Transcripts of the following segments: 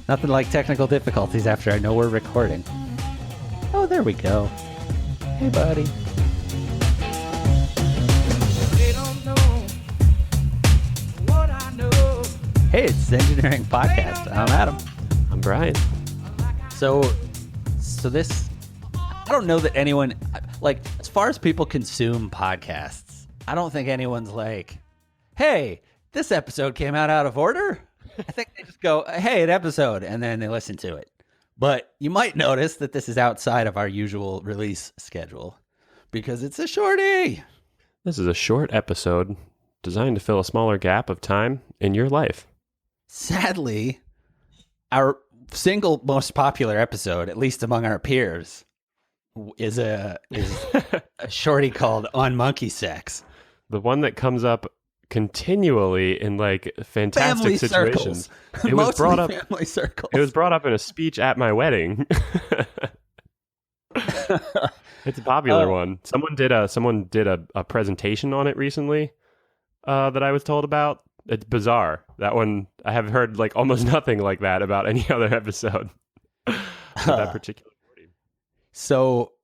Nothing like technical difficulties after I know we're recording. Oh, there we go. Hey, buddy. They don't know what I know. Hey, it's Zengineering Podcast. I'm Adam. I'm Brian. So this, I don't know that anyone, like, as far as people consume podcasts, I don't think anyone's like, hey, this episode came out of order. I think they just go, hey, an episode, and then they listen to it. But you might notice that this is outside of our usual release schedule because it's a shorty. This is a short episode designed to fill a smaller gap of time in your life. Sadly, our single most popular episode, at least among our peers, is a shorty called On Monkey Sex. The one that comes up continually in like fantastic family situations. Circles. It was brought up. Family circles. It was brought up in a speech at my wedding. It's a popular one. Someone did a presentation on it recently that I was told about. It's bizarre. That one I have heard like almost nothing like that about any other episode. That particular party. So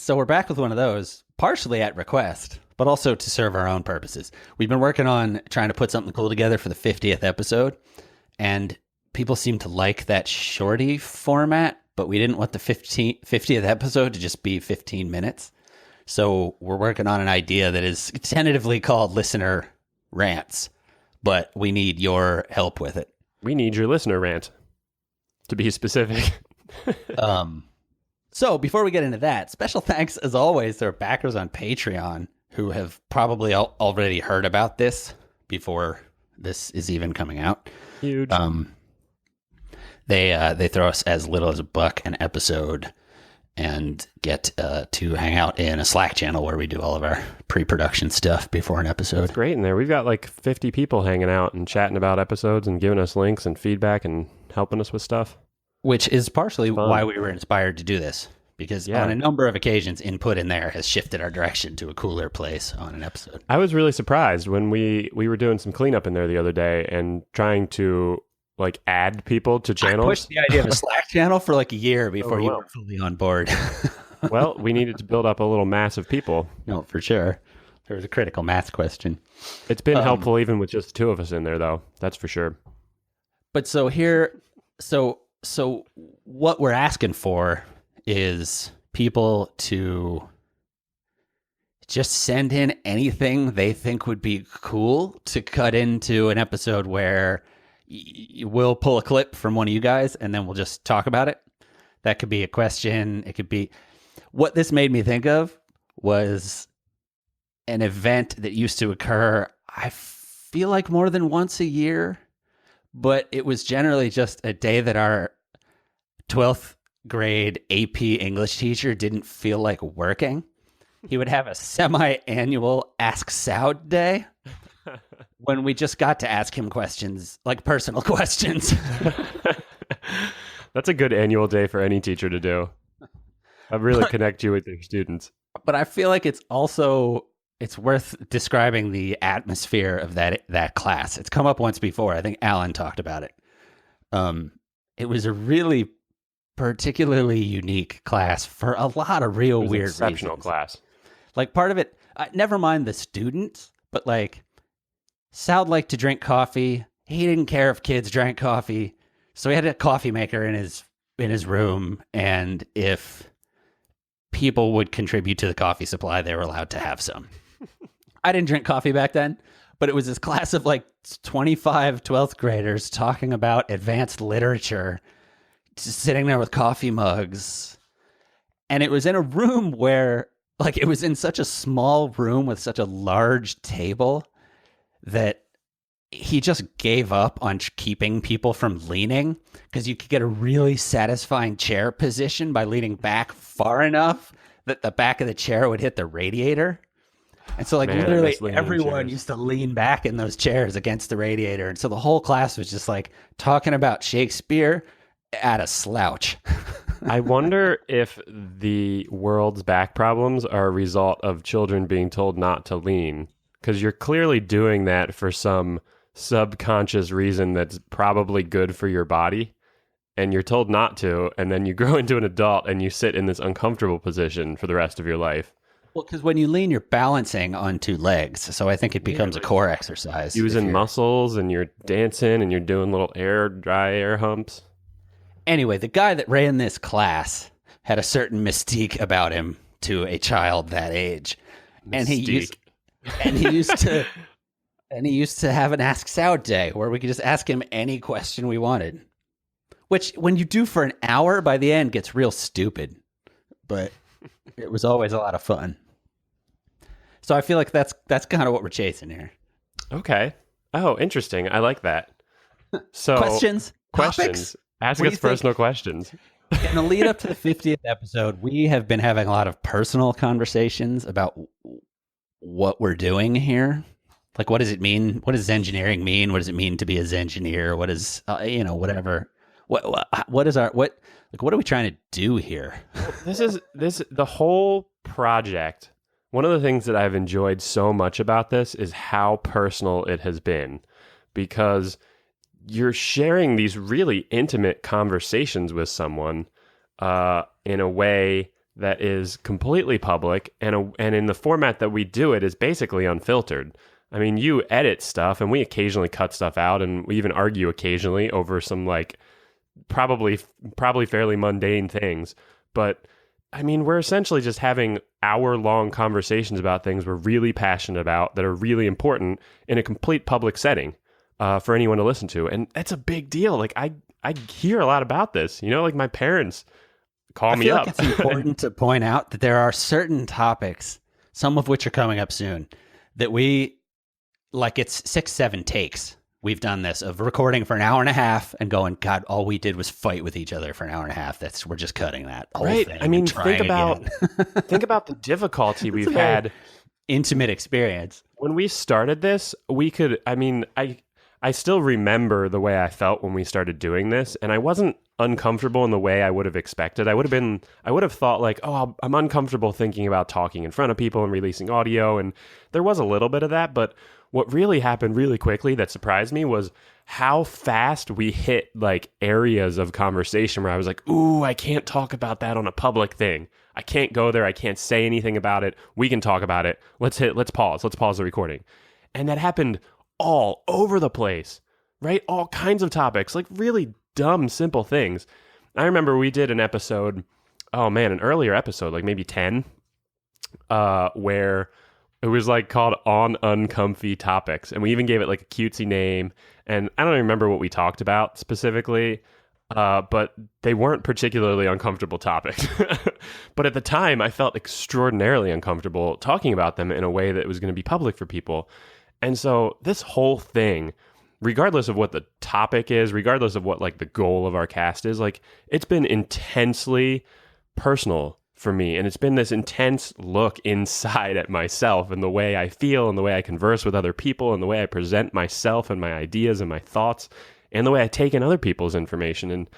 we're back with one of those, partially at request, but also to serve our own purposes. We've been working on trying to put something cool together for the 50th episode, and people seem to like that shorty format, but we didn't want the 50th episode to just be 15 minutes. So we're working on an idea that is tentatively called Listener Rants, but we need your help with it. We need your listener rant, to be specific. So before we get into that, special thanks as always to our backers on Patreon who have probably already heard about this before this is even coming out. Huge. They throw us as little as $1 an episode and get to hang out in a Slack channel where we do all of our pre-production stuff before an episode. It's great in there. We've got like 50 people hanging out and chatting about episodes and giving us links and feedback and helping us with stuff. Which is partially why we were inspired to do this. Because on a number of occasions, input in there has shifted our direction to a cooler place on an episode. I was really surprised when we were doing some cleanup in there the other day and trying to like add people to channels. I pushed the idea of a Slack channel for like a year before you were fully on board. Well, we needed to build up a little mass of people. No, for sure. There was a critical mass question. It's been helpful even with just the two of us in there, though. That's for sure. But so what we're asking for is people to just send in anything they think would be cool to cut into an episode where we'll pull a clip from one of you guys and then we'll just talk about it. That could be a question. It could be... What this made me think of was an event that used to occur, I feel like more than once a year, but it was generally just a day that our 12th grade AP English teacher didn't feel like working. He would have a semi-annual Ask Soud day when we just got to ask him questions, like personal questions. That's a good annual day for any teacher to do. I really connect you with your students. But I feel like it's worth describing the atmosphere of that class. It's come up once before. I think Alan talked about it. It was a really particularly unique class for a lot of real weird exceptional reasons. Class. Like part of it, never mind the students, but like Soud liked to drink coffee. He didn't care if kids drank coffee, so he had a coffee maker in his room, and if people would contribute to the coffee supply, they were allowed to have some. I didn't drink coffee back then, but it was this class of like 25 12th graders talking about advanced literature, just sitting there with coffee mugs. And it was in a room where, like, it was in such a small room with such a large table that he just gave up on keeping people from leaning because you could get a really satisfying chair position by leaning back far enough that the back of the chair would hit the radiator. And so, like, literally everyone used to lean back in those chairs against the radiator. And so the whole class was just like talking about Shakespeare at a slouch. I wonder if the world's back problems are a result of children being told not to lean, because you're clearly doing that for some subconscious reason that's probably good for your body, and you're told not to, and then you grow into an adult and you sit in this uncomfortable position for the rest of your life. Well, because when you lean, you're balancing on two legs. So I think it becomes a core exercise. Using muscles, and you're dancing and you're doing little dry air humps. Anyway, the guy that ran this class had a certain mystique about him to a child that age. And he used to have an Ask Soud day where we could just ask him any question we wanted. Which, when you do for an hour, by the end gets real stupid. But it was always a lot of fun. So I feel like that's kind of what we're chasing here. Okay. Oh, interesting. I like that. So questions. Ask us personal questions. In the lead up to the 50th episode, we have been having a lot of personal conversations about what we're doing here. Like, what does it mean? What does Zengineering mean? What does it mean to be a Zengineer? What is, whatever. What are we trying to do here? The whole project. One of the things that I've enjoyed so much about this is how personal it has been, because you're sharing these really intimate conversations with someone in a way that is completely public, and in the format that we do it is basically unfiltered. I mean, you edit stuff, and we occasionally cut stuff out, and we even argue occasionally over some probably fairly mundane things. But I mean, we're essentially just having hour-long conversations about things we're really passionate about that are really important in a complete public setting for anyone to listen to. And that's a big deal. Like, I hear a lot about this, like my parents call me up. It's important to point out that there are certain topics, some of which are coming up soon, that it's 6-7 takes. We've done this of recording for an hour and a half and going, God, all we did was fight with each other for an hour and a half. We're just cutting that whole thing. I mean, think about the difficulty we've had. Intimate experience. When we started this, I still remember the way I felt when we started doing this, and I wasn't uncomfortable in the way I would have expected. I would have thought like, oh, I'm uncomfortable thinking about talking in front of people and releasing audio, and there was a little bit of that, but what really happened really quickly that surprised me was how fast we hit areas of conversation where I was like, ooh, I can't talk about that on a public thing. I can't go there. I can't say anything about it. We can talk about it. Let's pause. Let's pause the recording. And that happened all over the place, right? All kinds of topics, really dumb, simple things. I remember we did an episode, an earlier episode, maybe 10, where it was called On Uncomfy Topics. And we even gave it a cutesy name. And I don't even remember what we talked about specifically, but they weren't particularly uncomfortable topics. But at the time, I felt extraordinarily uncomfortable talking about them in a way that was going to be public for people. And so this whole thing, regardless of what the topic is, regardless of what the goal of our cast is, it's been intensely personal for me. And it's been this intense look inside at myself and the way I feel and the way I converse with other people and the way I present myself and my ideas and my thoughts and the way I take in other people's information. And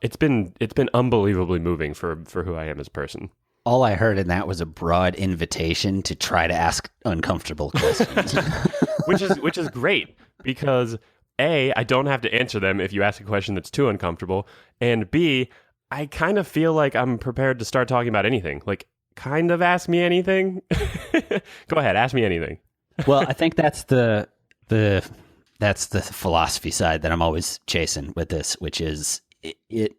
it's been unbelievably moving for who I am as a person. All I heard in that was a broad invitation to try to ask uncomfortable questions. which is great, because A, I don't have to answer them if you ask a question that's too uncomfortable, and B, I kind of feel like I'm prepared to start talking about anything. Kind of ask me anything. Go ahead, ask me anything. Well, I think that's the philosophy side that I'm always chasing with this, which is it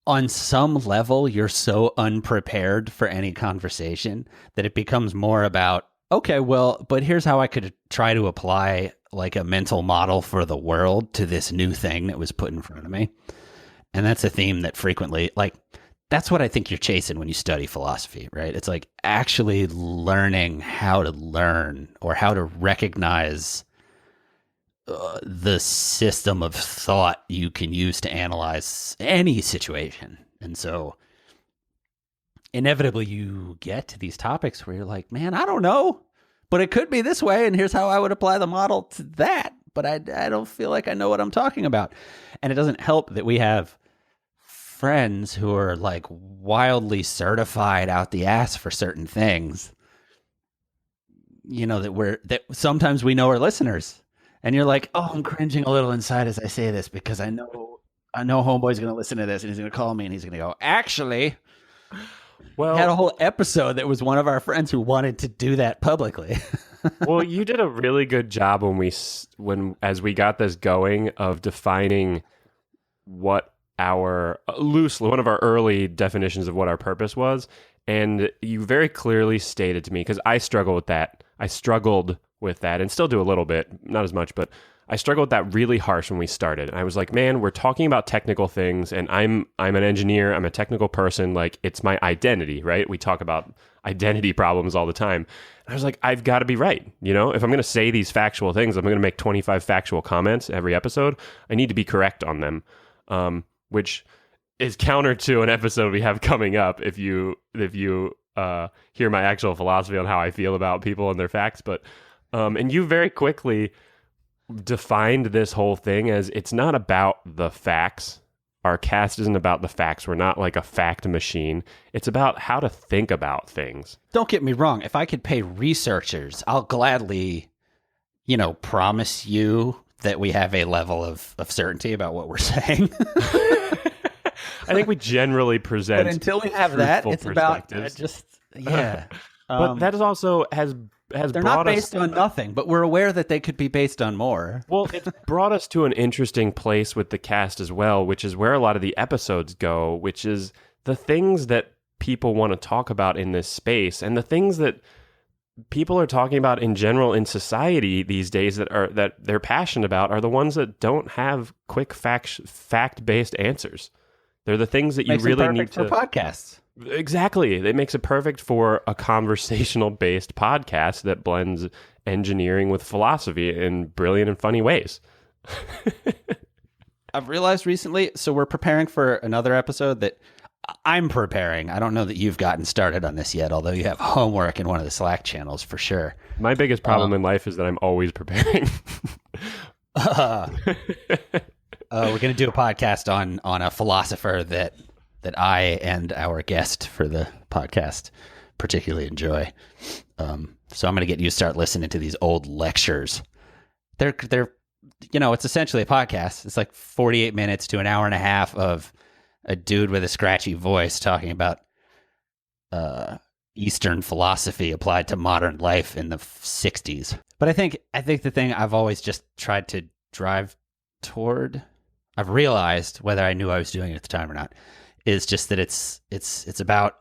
on some level, you're so unprepared for any conversation that it becomes more about, okay, well, but here's how I could try to apply a mental model for the world to this new thing that was put in front of me. And that's a theme that frequently, that's what I think you're chasing when you study philosophy, right? It's actually learning how to learn or how to recognize the system of thought you can use to analyze any situation. And so inevitably you get to these topics where you're like, man, I don't know, but it could be this way. And here's how I would apply the model to that. But I don't feel like I know what I'm talking about. And it doesn't help that we have friends who are wildly certified out the ass for certain things. that sometimes we know our listeners, and you're like, oh, I'm cringing a little inside as I say this because I know homeboy's going to listen to this and he's going to call me and he's going to go, actually, Well, we had a whole episode that was one of our friends who wanted to do that publicly. well, you did a really good job as we got this going of defining what one of our early definitions of what our purpose was. And you very clearly stated to me, because I struggled with that. I struggled with that and still do a little bit, not as much, but I struggled with that really harsh when we started. And I was like, man, we're talking about technical things and I'm an engineer. I'm a technical person. Like, it's my identity, right? We talk about identity problems all the time. And I was like, I've got to be right. If I'm going to say these factual things, I'm going to make 25 factual comments every episode. I need to be correct on them, which is counter to an episode we have coming up if you hear my actual philosophy on how I feel about people and their facts. But and you very quickly defined this whole thing as it's not about the facts. Our cast isn't about the facts. We're not like a fact machine. It's about how to think about things. Don't get me wrong. If I could pay researchers, I'll gladly, promise you that we have a level of certainty about what we're saying. I think we generally present. But until we have that, it's about yeah. But that is also has they're brought not based us on nothing, but we're aware that they could be based on more. Well, it's brought us to an interesting place with the cast as well, which is where a lot of the episodes go, which is the things that people want to talk about in this space and the things that people are talking about in general in society these days that they're passionate about are the ones that don't have quick fact-based answers. They're the things that you really need to for podcasts. Exactly. It makes it perfect for a conversational-based podcast that blends engineering with philosophy in brilliant and funny ways. I've realized recently, so we're preparing for another episode that I'm preparing. I don't know that you've gotten started on this yet, although you have homework in one of the Slack channels for sure. My biggest problem in life is that I'm always preparing. We're going to do a podcast on a philosopher that I and our guest for the podcast particularly enjoy. So I'm going to get you to start listening to these old lectures. They're it's essentially a podcast. It's like 48 minutes to an hour and a half of a dude with a scratchy voice talking about Eastern philosophy applied to modern life in the 60s. But I think the thing I've always just tried to drive toward, I've realized, whether I knew I was doing it at the time or not, is just that it's about,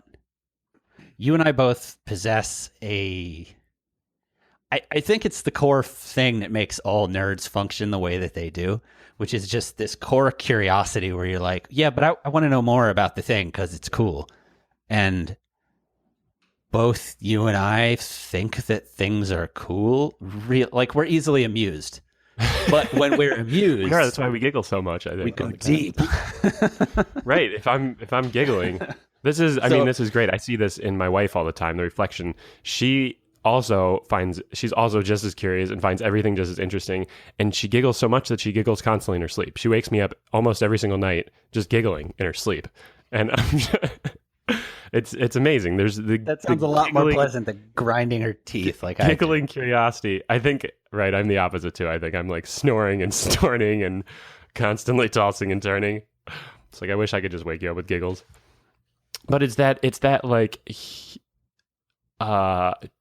you and I both possess I think it's the core thing that makes all nerds function the way that they do, which is just this core curiosity where you're like, yeah, but I want to know more about the thing because it's cool. And both you and I think that things are cool. Like, we're easily amused. But when we're amused, that's why we giggle so much. I think we go deep. Right. If I'm giggling, this is great. I see this in my wife all the time. The reflection. She's also just as curious and finds everything just as interesting. And she giggles so much that she giggles constantly in her sleep. She wakes me up almost every single night just giggling in her sleep, and it's amazing. That sounds a lot more pleasant than grinding her teeth. Like giggling curiosity. I think. Right, I'm the opposite too. I think I'm like snoring and snorting and constantly tossing and turning. It's like I wish I could just wake you up with giggles. But it's that like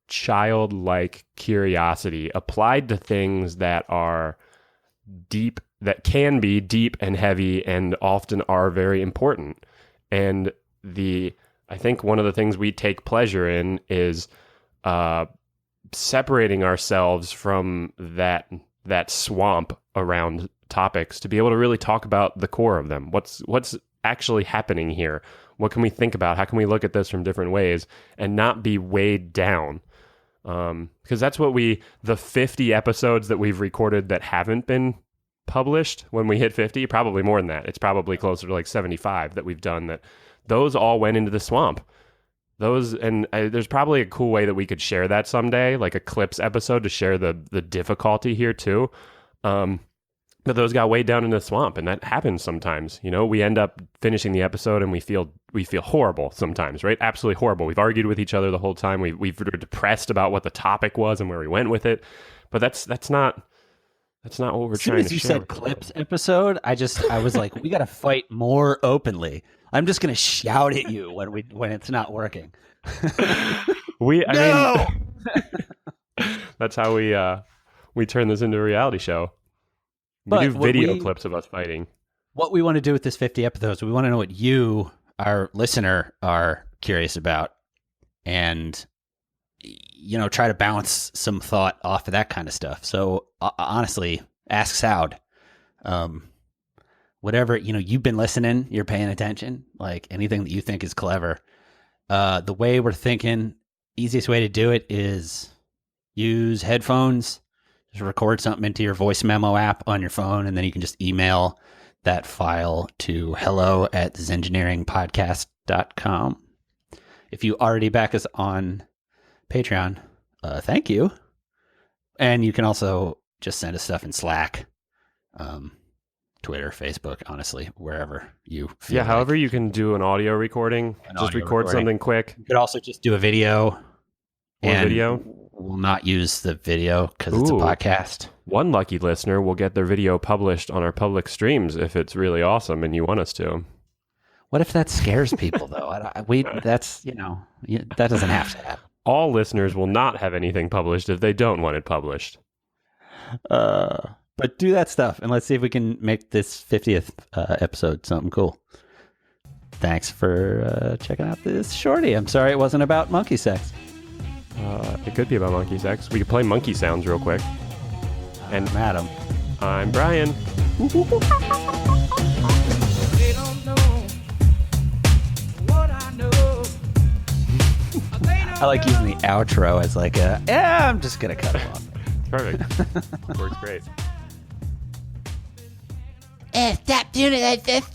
childlike curiosity applied to things that are deep, that can be deep and heavy and often are very important. And I think one of the things we take pleasure in is separating ourselves from that swamp around topics to be able to really talk about the core of them. What's actually happening here? What can we think about? How can we look at this from different ways and not be weighed down? Because that's what the 50 episodes that we've recorded that haven't been published, when we hit 50, probably more than that. It's probably closer to like 75 that we've done, that those all went into the swamp. There's probably a cool way that we could share that someday, like a clips episode to share the difficulty here too. But those got weighed down in the swamp, and that happens sometimes. You know, we end up finishing the episode and we feel horrible sometimes, right? Absolutely horrible. We've argued with each other the whole time. We've were depressed about what the topic was and where we went with it. But that's not what we're trying to share. As soon as you said clips episode, I was like, we got to fight more openly. I'm just going to shout at you when it's not working. I mean, that's how we turn this into a reality show. We do video clips of us fighting. What we want to do with this 50 episodes, we want to know what you, our listener, are curious about, and try to bounce some thought off of that kind of stuff. So honestly, ask Soud. Whatever, you've been listening, you're paying attention, like anything that you think is clever. The way we're thinking, easiest way to do it is use headphones. Just record something into your voice memo app on your phone, and then you can just email that file to hello@zengineeringpodcast.com. If you already back us on Patreon, thank you. And you can also just send us stuff in Slack, Twitter, Facebook, honestly, wherever you feel. Yeah, however you can do an audio recording. Just record something quick. You could also just do a video. Video? We'll not use the video because it's a podcast. One lucky listener will get their video published on our public streams if it's really awesome and you want us to. What if that scares people, though? That doesn't have to happen. All listeners will not have anything published if they don't want it published. But do that stuff, and let's see if we can make this 50th episode something cool. Thanks for checking out this Shorty. I'm sorry it wasn't about monkey sex. It could be about monkey sex. We could play monkey sounds real quick. And I'm Adam. I'm Brian. They don't know what I know. I like using the outro as like I'm just going to cut it off. Perfect. Works great. Stop doing it like this.